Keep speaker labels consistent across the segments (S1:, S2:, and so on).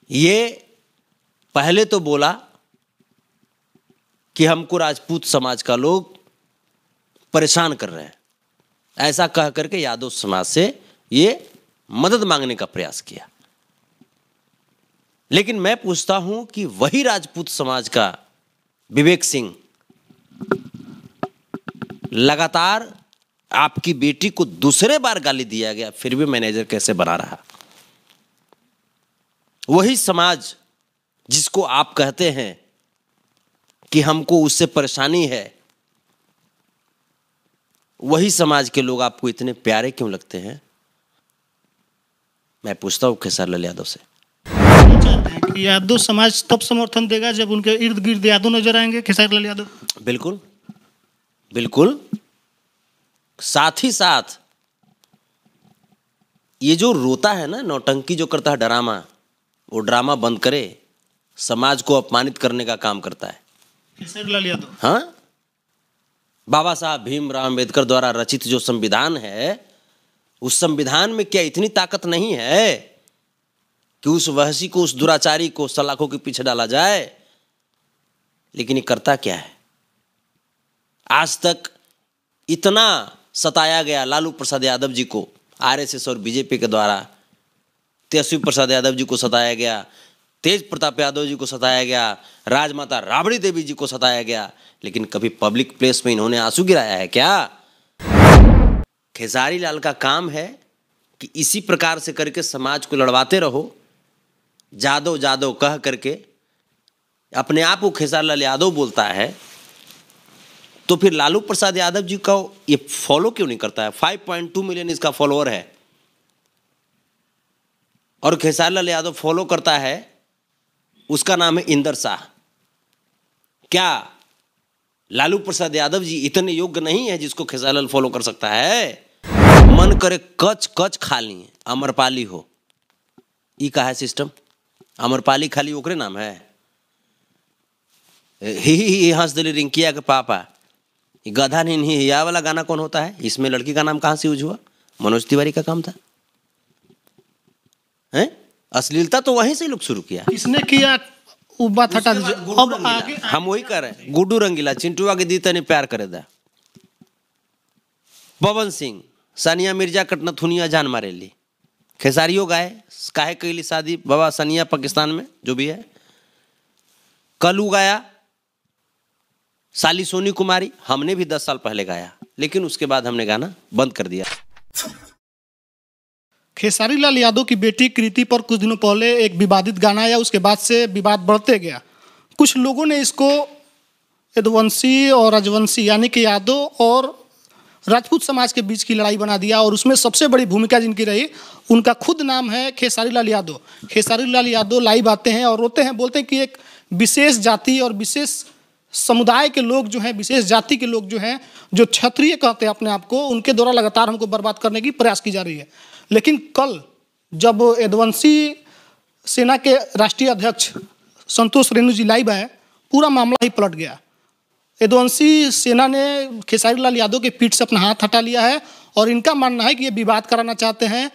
S1: ये पहले तो बोला कि हमको राजपूत समाज का लोग परेशान कर रहे हैं, ऐसा कह करके यादव समाज से ये मदद मांगने का प्रयास किया। लेकिन मैं पूछता हूं कि वही राजपूत समाज का विवेक सिंह लगातार आपकी बेटी को दूसरे बार गाली दिया गया, फिर भी मैनेजर कैसे बना रहा? वही समाज जिसको आप कहते हैं कि हमको उससे परेशानी है, वही समाज के लोग आपको इतने प्यारे क्यों लगते हैं? मैं पूछता हूं खेसारी लाल यादव से।
S2: चाहते हैं कि यादव समाज तब समर्थन देगा जब उनके इर्द गिर्द यादव नजर आएंगे, खेसारी लाल यादव।
S1: बिल्कुल बिल्कुल। साथ ही साथ ये जो रोता है ना, नौटंकी जो करता है, ड्रामा, वो ड्रामा बंद करे, समाज को अपमानित करने का काम करता है
S2: खेसारी लाल यादव।
S1: हाँ, बाबा साहब भीमराव अम्बेडकर द्वारा रचित जो संविधान है, उस संविधान में क्या इतनी ताकत नहीं है कि उस वहशी को, उस दुराचारी को सलाखों के पीछे डाला जाए? लेकिन ये करता क्या है? आज तक इतना सताया गया लालू प्रसाद यादव जी को आरएसएस और बीजेपी के द्वारा, तेजस्वी प्रसाद यादव जी को सताया गया, तेज प्रताप यादव जी को सताया गया, राजमाता राबड़ी देवी जी को सताया गया, लेकिन कभी पब्लिक प्लेस में इन्होंने आंसू गिराया है क्या? खेसारी लाल का काम है कि इसी प्रकार से करके समाज को लड़वाते रहो, जादव जादव कह करके अपने आप को खेसारी लाल यादव बोलता है, तो फिर लालू प्रसाद यादव जी को ये फॉलो क्यों नहीं करता है? 5.2 मिलियन इसका फॉलोअर है, और खेसारी लाल यादव फॉलो करता है, उसका नाम है इंदर शाह। क्या लालू प्रसाद यादव जी इतने योग्य नहीं है जिसको खेसारी लाल फॉलो कर सकता है? मन करे कच कच खा ली अमरपाली हो, ई का है सिस्टम। अमरपाली खाली ओकरे नाम है। ही हंस दिली रिंकिया के पापा, गधा नहीं हिया वाला गाना कौन होता है? इसमें लड़की का नाम कहां से यूज हुआ? मनोज तिवारी का काम था। हैं? अश्लीलता तो वहीं से लोग शुरू किया।
S2: किसने किया वो बात हटा दीजिए, अब आगे
S1: हम वही कर रहे हैं। गुड्डू रंगीला चिंटुआ के दी तने प्यार करे दा, पवन सिंह सानिया मिर्जा कटना थुनिया जान मारेली, खेसारियो गाए काहे कैली शादी बाबा सनिया पाकिस्तान में जो भी है, कलू गाया, साली सोनी कुमारी, हमने भी 10 साल पहले गाया, लेकिन उसके बाद हमने गाना बंद कर दिया।
S2: खेसारी लाल यादव की बेटी कृति पर कुछ दिनों पहले एक विवादित गाना आया, उसके बाद से विवाद बढ़ते गया। कुछ लोगों ने इसको यदुवंशी और राजवंशी यानी कि यादव और राजपूत समाज के बीच की लड़ाई बना दिया, और उसमें सबसे बड़ी भूमिका जिनकी रही, उनका खुद नाम है खेसारी लाल यादव। खेसारी लाल यादव लाइव आते हैं और रोते हैं, बोलते हैं कि एक विशेष जाति और विशेष समुदाय के लोग जो हैं, विशेष जाति के लोग जो हैं, जो क्षत्रिय कहते हैं अपने आप को, उनके द्वारा लगातार हमको बर्बाद करने की प्रयास की जा रही है। लेकिन कल जब यदुवंशी सेना के राष्ट्रीय अध्यक्ष संतोष रेणु जी लाइव आए, पूरा मामला ही पलट गया। यदुवंशी सेना ने खेसारी लाल यादव के पीठ से अपना हाथ हटा लिया है, और इनका मानना है कि ये विवाद कराना चाहते हैं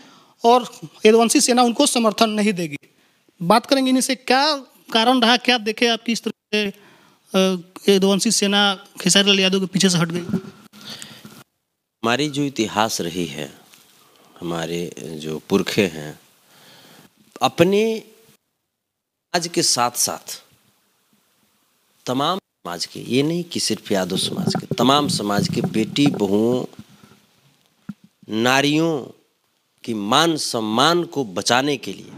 S2: और यदुवंशी सेना उनको समर्थन नहीं देगी। बात करेंगे इनसे, क्या कारण रहा, क्या देखे आपकी इस तरह से यदुवंशी सेना खेसारी लाल यादव के पीछे से हट गई?
S1: हमारी जो इतिहास रही है, हमारे जो पुरखे हैं, अपने आज के साथ साथ तमाम समाज के, ये नहीं कि सिर्फ यादव समाज के, तमाम समाज के बेटी बहुओं, नारियों की मान सम्मान को बचाने के लिए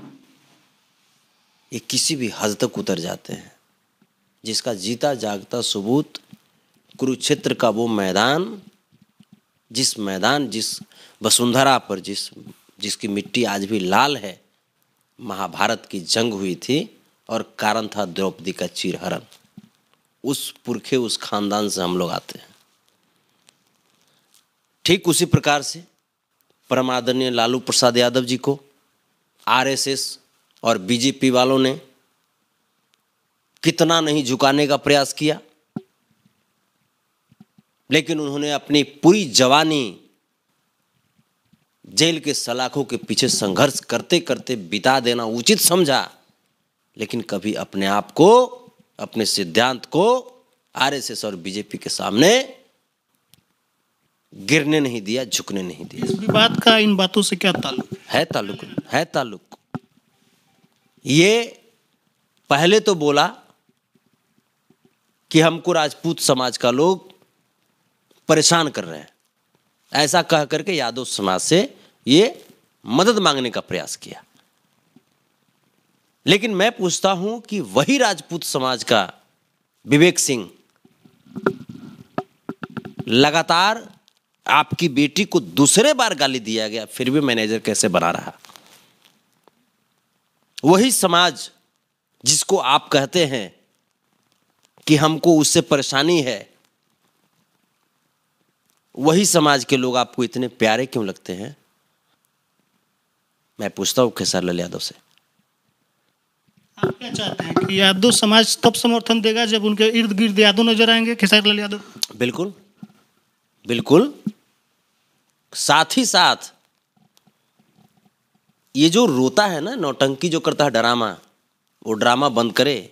S1: ये किसी भी हद तक उतर जाते हैं, जिसका जीता जागता सबूत कुरुक्षेत्र का वो मैदान, जिस मैदान, जिस वसुंधरा पर जिसकी मिट्टी आज भी लाल है, महाभारत की जंग हुई थी और कारण था द्रौपदी का चीरहरण। उस पुरखे, उस खानदान से हम लोग आते हैं। ठीक उसी प्रकार से परम आदरणीय लालू प्रसाद यादव जी को आरएसएस और बीजेपी वालों ने कितना नहीं झुकाने का प्रयास किया, लेकिन उन्होंने अपनी पूरी जवानी जेल के सलाखों के पीछे संघर्ष करते करते बिता देना उचित समझा, लेकिन कभी अपने आप को, अपने सिद्धांत को आरएसएस और बीजेपी के सामने गिरने नहीं दिया, झुकने नहीं दिया।
S2: इस विवाद का इन बातों से क्या ताल्लुक
S1: है? ताल्लुक है, ताल्लुक। ये पहले तो बोला कि हमको राजपूत समाज का लोग परेशान कर रहे हैं, ऐसा कह करके यादव समाज से ये मदद मांगने का प्रयास किया। लेकिन मैं पूछता हूं कि वही राजपूत समाज का विवेक सिंह लगातार आपकी बेटी को दूसरे बार गाली दिया गया, फिर भी मैनेजर कैसे बना रहा? वही समाज जिसको आप कहते हैं कि हमको उससे परेशानी है, वही समाज के लोग आपको इतने प्यारे क्यों लगते हैं? मैं पूछता हूं खेसारी लाल यादव से।
S2: आप क्या चाहते हैं कि यादव समाज तब समर्थन देगा जब उनके इर्द गिर्द यादव नजर आएंगे, खेसारी लाल यादव?
S1: बिल्कुल बिल्कुल। साथ ही साथ ये जो रोता है ना, नौटंकी जो करता है, ड्रामा, वो ड्रामा बंद करे,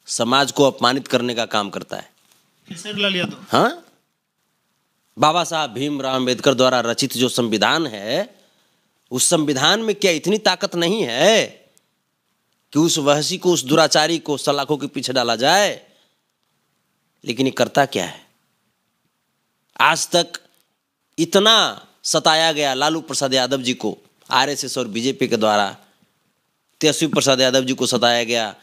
S1: समाज को अपमानित करने का काम करता है
S2: खेसारी लाल यादव।
S1: हाँ, बाबा साहब भीमराव अंबेडकर द्वारा रचित जो संविधान है, उस संविधान में क्या इतनी ताकत नहीं है कि उस वहशी को, उस दुराचारी को सलाखों के पीछे डाला जाए? लेकिन ये करता क्या है? आज तक इतना सताया गया लालू प्रसाद यादव जी को आरएसएस और बीजेपी के द्वारा, तेजस्वी प्रसाद यादव जी को सताया गया,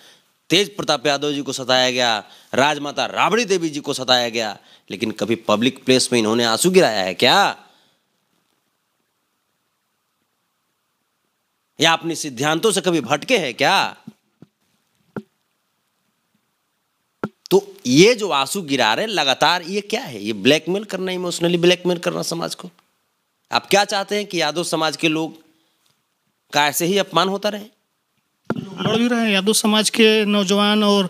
S1: तेज प्रताप यादव जी को सताया गया, राजमाता राबड़ी देवी जी को सताया गया, लेकिन कभी पब्लिक प्लेस में इन्होंने आंसू गिराया है क्या? या अपने सिद्धांतों से कभी भटके हैं क्या? तो ये जो आंसू गिरा रहे लगातार, ये क्या है? ये ब्लैकमेल करना, इमोशनली ब्लैकमेल करना समाज को। आप क्या चाहते हैं कि यादव समाज के लोग का ऐसे ही अपमान होता रहे?
S2: लड़ भी रहे हैं यादव समाज के नौजवान और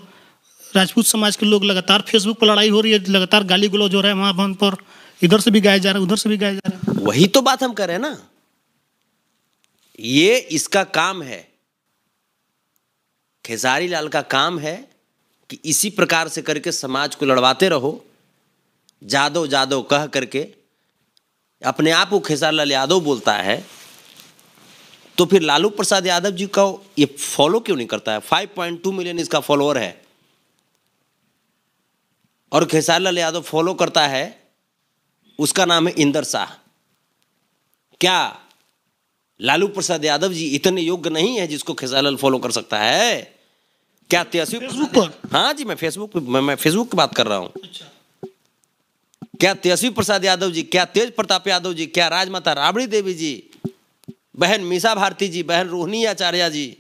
S2: राजपूत समाज के लोग। लगातार फेसबुक पर लड़ाई हो रही है, लगातार गाली गलौज हो रहा है वहां बहन पर, इधर से भी गाया जा रहा है, उधर से भी गाया जा रहा है।
S1: वही तो बात हम कर रहे हैं ना, ये इसका काम है, खेसारी लाल का काम है कि इसी प्रकार से करके समाज को लड़वाते रहो। जादव जादव कह करके अपने आप को खेसारी लाल यादव बोलता है, तो फिर लालू प्रसाद यादव जी का ये फॉलो क्यों नहीं करता है? 5.2 मिलियन इसका फॉलोअर है, और खेसारी लाल यादव फॉलो करता है, उसका नाम है इंदर शाह। क्या लालू प्रसाद यादव जी इतने योग्य नहीं है जिसको खेसारी लाल फॉलो कर सकता है? क्या तेजस्वी
S2: फेसबुक पर?
S1: हाँ जी, मैं फेसबुक की बात कर रहा हूं।
S2: अच्छा।
S1: क्या तेजस्वी प्रसाद यादव जी, क्या तेज प्रताप यादव जी, क्या राजमाता राबड़ी देवी जी, बहन मीसा भारती जी, बहन रोहिणी आचार्य जी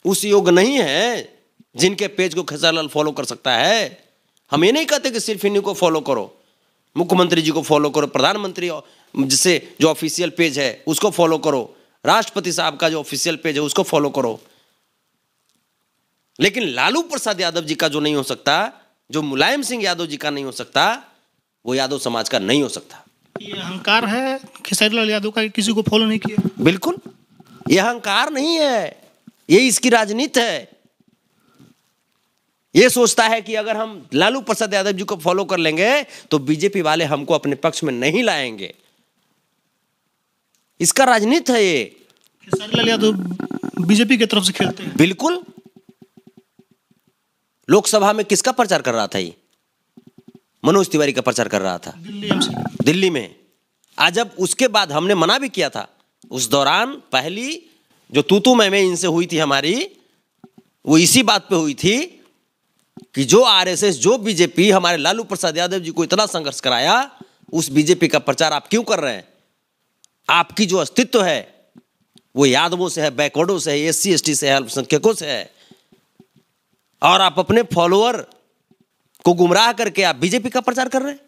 S1: उस योग्य नहीं है जिनके पेज को खेसारी लाल फॉलो कर सकता है? हम ये नहीं कहते कि सिर्फ इन्हीं को फॉलो करो, मुख्यमंत्री जी को फॉलो करो, प्रधानमंत्री जिससे जो ऑफिशियल पेज है उसको फॉलो करो, राष्ट्रपति साहब का जो ऑफिशियल पेज है उसको फॉलो करो, लेकिन लालू प्रसाद यादव जी का जो नहीं हो सकता, जो मुलायम सिंह यादव जी का नहीं हो सकता, वो यादव समाज का नहीं हो सकता।
S2: ये अहंकार है खेसारी लाल यादव का, किसी को फॉलो नहीं किया?
S1: बिल्कुल, ये अहंकार नहीं है, ये इसकी राजनीति है। ये सोचता है कि अगर हम लालू प्रसाद यादव जी को फॉलो कर लेंगे तो बीजेपी वाले हमको अपने पक्ष में नहीं लाएंगे। इसका राजनीति है ये।
S2: खेसारी लाल यादव बीजेपी की तरफ से खेलते हैं।
S1: बिल्कुल। लोकसभा में किसका प्रचार कर रहा था ये? मनोज तिवारी का प्रचार कर रहा था दिल्ली में। आज जब उसके बाद हमने मना भी किया था, उस दौरान पहली जो तू मैं इनसे हुई थी हमारी, वो इसी बात पे हुई थी कि जो आरएसएस, जो बीजेपी हमारे लालू प्रसाद यादव जी को इतना संघर्ष कराया, उस बीजेपी का प्रचार आप क्यों कर रहे हैं? आपकी जो अस्तित्व है वो यादवों से है, बैकवर्डों से है, एससी एसटी से है, अल्पसंख्यकों से है, और आप अपने फॉलोअर को गुमराह करके आप बीजेपी का प्रचार कर रहे हैं।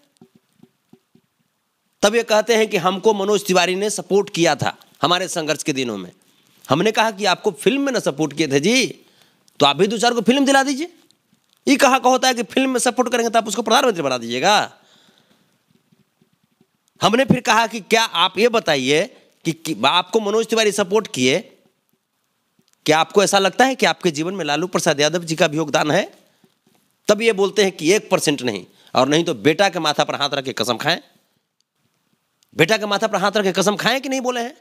S1: तब ये कहते हैं कि हमको मनोज तिवारी ने सपोर्ट किया था हमारे संघर्ष के दिनों में। हमने कहा कि आपको फिल्म में ना सपोर्ट किए थे जी, तो आप भी दो चार को फिल्म दिला दीजिए। ये कहा का होता है कि फिल्म में सपोर्ट करेंगे तो आप उसको प्रधानमंत्री बना दीजिएगा। हमने फिर कहा कि क्या आप ये बताइए कि आपको मनोज तिवारी सपोर्ट किए क्या आपको ऐसा लगता है कि आपके जीवन में लालू प्रसाद यादव जी का भी योगदान है? तब ये बोलते हैं कि 1% नहीं, और नहीं तो बेटा के माथा पर हाथ रख के कसम खाएं। बेटा के माथा पर हाथ रख के कसम खाएं कि नहीं बोले हैं?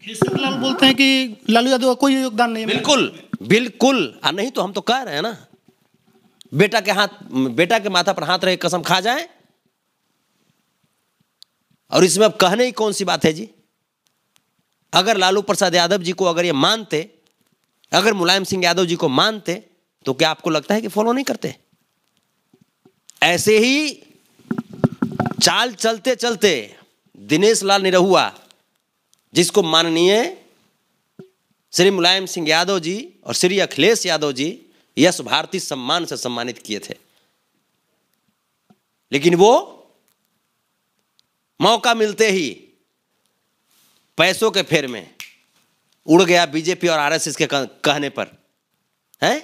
S2: केसरी लाल बोलते हैं कि लालू यादव का कोई योगदान नहीं है।
S1: बिल्कुल बिल्कुल, नहीं तो हम तो कह रहे हैं ना, बेटा के माथा पर हाथ रख के कसम खा जाए। और इसमें अब कहने की कौन सी बात है जी? अगर लालू प्रसाद यादव जी को अगर ये मानते, अगर मुलायम सिंह यादव जी को मानते, तो क्या आपको लगता है कि फॉलो नहीं करते? ऐसे ही चाल चलते चलते दिनेश लाल निरहुआ, जिसको माननीय श्री मुलायम सिंह यादव जी और श्री अखिलेश यादव जी यश भारती सम्मान से सम्मानित किए थे, लेकिन वो मौका मिलते ही पैसों के फेर में उड़ गया बीजेपी और आरएसएस के कहने पर, है?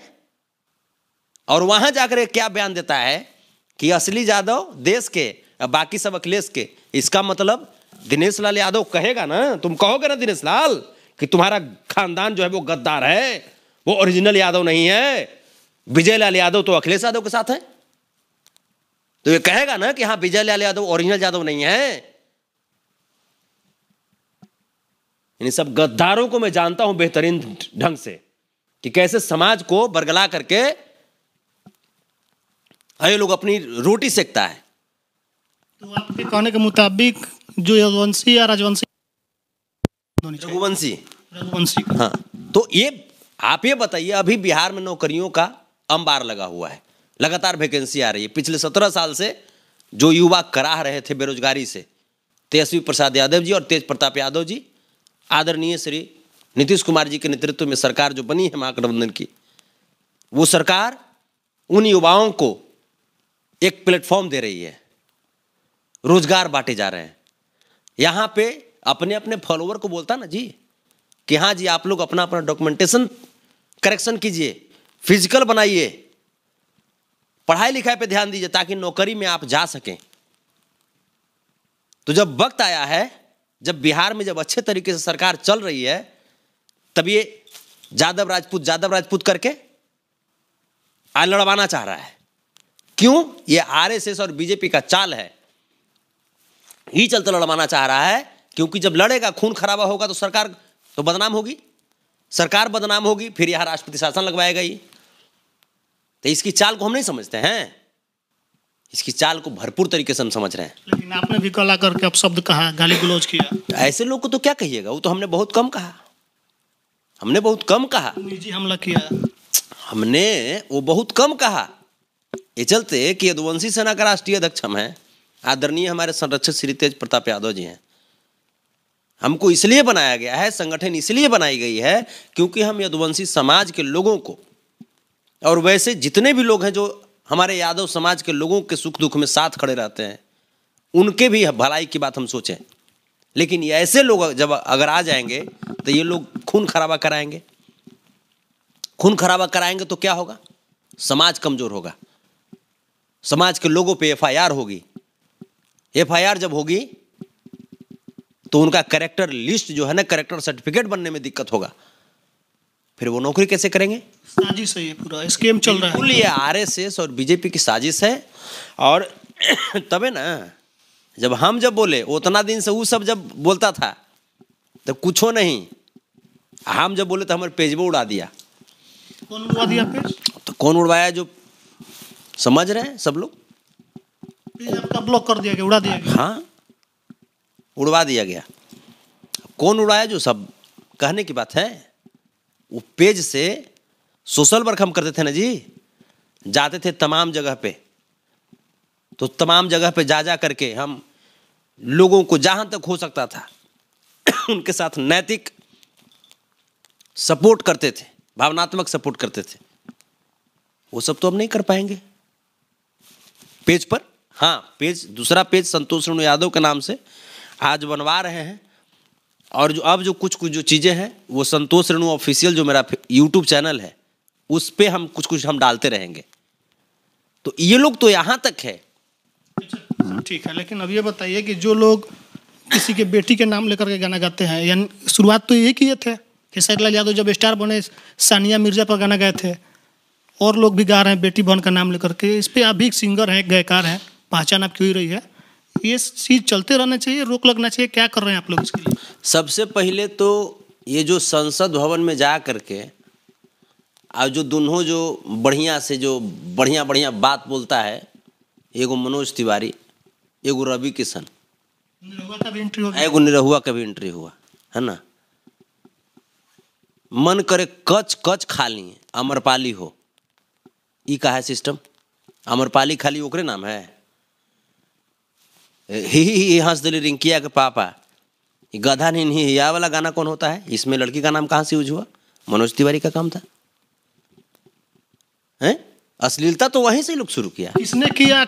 S1: और वहां जाकर क्या बयान देता है कि असली यादव देश के, बाकी सब अखिलेश के। इसका मतलब दिनेश लाल यादव कहेगा ना, तुम कहोगे ना दिनेश लाल कि तुम्हारा खानदान जो है वो गद्दार है, वो ओरिजिनल यादव नहीं है। विजय लाल यादव तो अखिलेश यादव के साथ है, तो ये कहेगा ना कि हाँ विजय लाल यादव ओरिजिनल यादव नहीं है। इन सब गद्दारों को मैं जानता हूं बेहतरीन ढंग से कि कैसे समाज को बरगला करके ये लोग अपनी रोटी सेकता है।
S2: तो आपके कहने के मुताबिक जो यदुवंशी या राजवंशी,
S1: रघुवंशी,
S2: हाँ,
S1: तो ये आप ये बताइए, अभी बिहार में नौकरियों का अंबार लगा हुआ है, लगातार वैकेंसी आ रही है। पिछले 17 साल से जो युवा कराह रहे थे बेरोजगारी से, तेजस्वी प्रसाद यादव जी और तेज प्रताप यादव जी, आदरणीय श्री नीतीश कुमार जी के नेतृत्व में सरकार जो बनी है महागठबंधन की, वो सरकार उन युवाओं को एक प्लेटफॉर्म दे रही है, रोजगार बांटे जा रहे हैं। यहां पे अपने अपने फॉलोवर को बोलता ना जी कि हाँ जी आप लोग अपना अपना डॉक्यूमेंटेशन करेक्शन कीजिए, फिजिकल बनाइए, पढ़ाई लिखाई पे ध्यान दीजिए ताकि नौकरी में आप जा सकें। तो जब वक्त आया है, जब बिहार में जब अच्छे तरीके से सरकार चल रही है, तब ये यादव राजपूत करके लड़वाना चाह रहा है। क्यों? ये आरएसएस और बीजेपी का चाल है, ही चलते लड़वाना चाह रहा है। क्योंकि जब लड़ेगा, खून खराबा होगा तो सरकार तो बदनाम होगी, सरकार बदनाम होगी, फिर यहां राष्ट्रपति शासन लगवाएगा ही। तो इसकी चाल को हम नहीं समझते हैं, इसकी चाल को भरपूर तरीके से हम समझ रहे हैं।
S2: लेकिन आपने भी कला करके अपशब्द कहा, गाली गलौज किया।
S1: ऐसे लोग को तो क्या कहिएगा, वो तो हमने बहुत कम कहा, हमने बहुत कम कहा,
S2: निजी हमला किया
S1: हमने वो बहुत कम कहा। ये चलते कि यदुवंशी सेना का राष्ट्रीय अध्यक्ष हम हैं, आदरणीय हमारे संरक्षक श्री तेज प्रताप यादव जी हैं। हमको इसलिए बनाया गया है, संगठन इसलिए बनाई गई है क्योंकि हम यदुवंशी समाज के लोगों को, और वैसे जितने भी लोग हैं जो हमारे यादव समाज के लोगों के सुख दुख में साथ खड़े रहते हैं, उनके भी भलाई की बात हम सोचें। लेकिन ये ऐसे लोग जब अगर आ जाएंगे तो ये लोग खून खराबा कराएंगे, खून खराबा कराएंगे तो क्या होगा? समाज कमजोर होगा, समाज के लोगों पे एफआईआर होगी। एफआईआर जब होगी तो उनका कैरेक्टर लिस्ट जो है ना, कैरेक्टर सर्टिफिकेट बनने में दिक्कत होगा, फिर वो नौकरी कैसे करेंगे?
S2: साजिश है, ये पूरा स्कीम चल रहा है।
S1: ये आरएसएस और बीजेपी की साजिश है। और तबे ना जब बोले उतना दिन से वो सब जब बोलता था तब कुछ हो नहीं, हम जब बोले तो हमारे पेज में उड़ा दिया।
S2: कौन उड़वा दिया पेज?
S1: तो कौन उड़वाया? जो समझ रहे हैं सब लोग,
S2: पेज आपका ब्लॉक कर दिया गया, उड़ा दिया गया।
S1: हाँ, उड़वा दिया गया। कौन उड़ाया? जो सब कहने की बात है। वो पेज से सोशल वर्क हम करते थे ना जी, जाते थे तमाम जगह पे, तो तमाम जगह पे जा करके हम लोगों को जहां तक हो सकता था उनके साथ नैतिक सपोर्ट करते थे, भावनात्मक सपोर्ट करते थे। वो सब तो अब नहीं कर पाएंगे पेज पर। हाँ, पेज, दूसरा पेज संतोष रेणु यादव के नाम से आज बनवा रहे हैं। और जो अब जो कुछ जो चीज़ें हैं वो संतोष रेणु ऑफिशियल जो मेरा यूट्यूब चैनल है उस पे हम कुछ हम डालते रहेंगे। तो ये लोग तो यहाँ तक है।
S2: ठीक है, लेकिन अब ये बताइए कि जो लोग किसी के बेटी के नाम लेकर के गाना गाते हैं, यानी शुरुआत तो ये किए थे खेसारी लाल यादव जब स्टार बने सानिया मिर्जा पर गाना गाए थे, और लोग भी गा रहे हैं बेटी बहन का नाम लेकर के। इस पर आप भी एक सिंगर हैं, गायकार हैं, पहचान आपकी हो रही है, ये चीज़ चलते रहना चाहिए, रोक लगना चाहिए, क्या कर रहे हैं आप लोग इसके लिए?
S1: सबसे पहले तो ये जो संसद भवन में जा करके और जो दोनों जो बढ़िया से जो बढ़िया बढ़िया बात बोलता है, एगो मनोज तिवारी, एगो रवि किशन,
S2: निरहुआ का भी एंट्री हो गया।
S1: एगो निरहुआ का भी एंट्री हुआ है ना। मन करे कच कच खा ली अमरपाली हो, ई का है सिस्टम? अमरपाली खाली ओकरे नाम है? ही हंस दिली रिंकिया के पापा, गधा नहीं हिया वाला गाना कौन होता है? इसमें लड़की का नाम कहाँ से यूज हुआ? मनोज तिवारी का काम था। हैं? अश्लीलता तो वहीं से लोग शुरू किया।
S2: किसने किया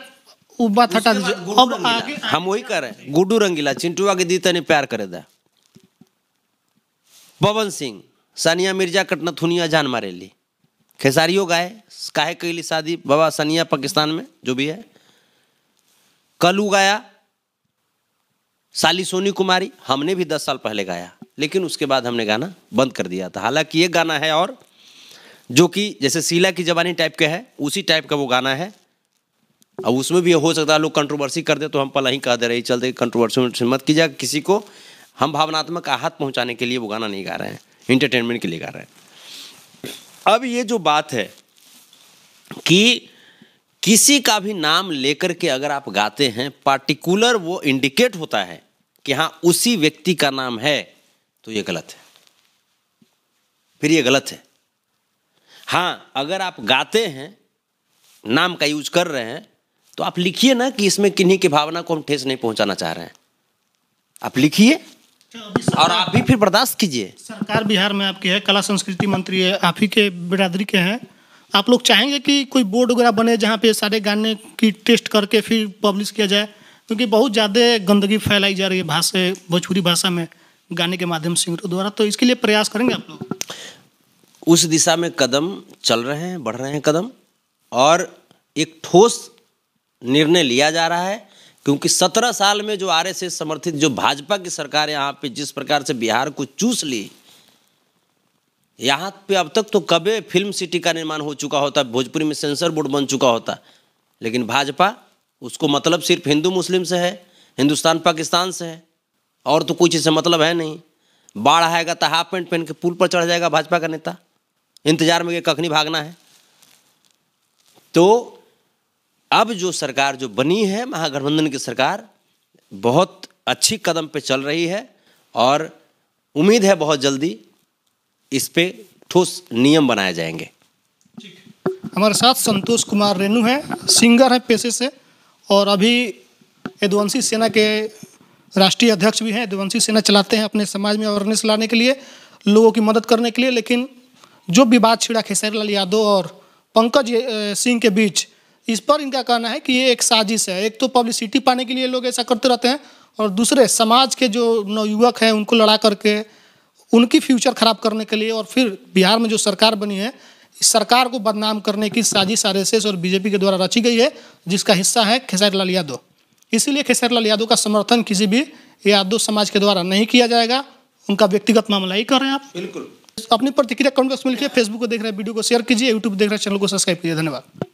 S2: वो बात हटा दीजिए, अब आगे
S1: हम वही कर रहे हैं। गुड्डू रंगीला चिंटुआ के दी तने प्यार करे दा, पवन सिंह सानिया मिर्जा कटना थुनिया जान मारेली, खेसारियों गाए काहे कैली शादी बाबा सनिया पाकिस्तान में जो भी है, कलू गाया, साली सोनी कुमारी, हमने भी 10 साल पहले गाया, लेकिन उसके बाद हमने गाना बंद कर दिया था। हालांकि ये गाना है और जो कि जैसे शीला की जवानी टाइप का है, उसी टाइप का वो गाना है। अब उसमें भी हो सकता है लोग कंट्रोवर्सी कर दे, तो हम पहले ही कह दे रहे चलते कंट्रोवर्सी मत कीजिए किसी को। हम भावनात्मक आहत पहुंचाने के लिए वो गाना नहीं गा रहे हैं, इंटरटेनमेंट के लिए गा रहे हैं। अब ये जो बात है कि किसी का भी नाम लेकर के अगर आप गाते हैं, पार्टिकुलर वो इंडिकेट होता है कि हाँ उसी व्यक्ति का नाम है, तो ये गलत है, फिर ये गलत है। हाँ, अगर आप गाते हैं, नाम का यूज कर रहे हैं, तो आप लिखिए ना कि इसमें किन्हीं की भावना को हम ठेस नहीं पहुंचाना चाह रहे हैं। आप लिखिए और आप भी फिर बर्दाश्त कीजिए।
S2: सरकार बिहार में आपकी है, कला संस्कृति मंत्री है, आप ही के बिरादरी के हैं, आप लोग चाहेंगे कि कोई बोर्ड वगैरह बने जहाँ पे सारे गाने की टेस्ट करके फिर पब्लिश किया जाए? क्योंकि बहुत ज़्यादा गंदगी फैलाई जा रही है भाषा, भोजपुरी भाषा में गाने के माध्यम सिंगरों द्वारा, तो इसके लिए प्रयास करेंगे आप लोग?
S1: उस दिशा में कदम चल रहे हैं, बढ़ रहे हैं कदम, और एक ठोस निर्णय लिया जा रहा है। क्योंकि 17 साल में जो आरएसएस समर्थित जो भाजपा की सरकार यहाँ पे जिस प्रकार से बिहार को चूस ली, यहाँ पे अब तक तो कबे फिल्म सिटी का निर्माण हो चुका होता, भोजपुरी में सेंसर बोर्ड बन चुका होता, लेकिन भाजपा उसको मतलब सिर्फ हिंदू मुस्लिम से है, हिंदुस्तान पाकिस्तान से है, और तो कुछ इससे मतलब है नहीं। बाढ़ आएगा तो हाफ पैंट पहन के पुल पर चढ़ जाएगा भाजपा का नेता, इंतजार में कखनी भागना है। तो अब जो सरकार जो बनी है, महागठबंधन की सरकार, बहुत अच्छी कदम पे चल रही है, और उम्मीद है बहुत जल्दी इस पे ठोस नियम बनाए जाएंगे।
S2: हमारे साथ संतोष कुमार रेणु हैं, सिंगर हैं पेशे से, और अभी यदुवंशी सेना के राष्ट्रीय अध्यक्ष भी हैं। यदुवंशी सेना चलाते हैं अपने समाज में अवेयरनेस लाने के लिए, लोगों की मदद करने के लिए। लेकिन जो विवाद छिड़ा खेसारी लाल यादव और पंकज सिंह के बीच, इस पर इनका कहना है कि ये एक साजिश है। एक तो पब्लिसिटी पाने के लिए लोग ऐसा करते रहते हैं, और दूसरे समाज के जो नवयुवक हैं उनको लड़ा करके उनकी फ्यूचर खराब करने के लिए, और फिर बिहार में जो सरकार बनी है, इस सरकार को बदनाम करने की साजिश आरएसएस और बीजेपी के द्वारा रची गई है, जिसका हिस्सा है खेसारी लाल यादव। इसीलिए खेसारी लाल यादव का समर्थन किसी भी यादव समाज के द्वारा नहीं किया जाएगा। उनका व्यक्तिगत मामला ही कर रहे हैं आप।
S1: बिल्कुल।
S2: अपनी प्रतिक्रिया कमेंट बॉक्स में लिखिए। फेसबुक को देख रहे हैं वीडियो को शेयर कीजिए, यूट्यूब देख रहे हैं चैनल को सब्सक्राइब कीजिए। धन्यवाद।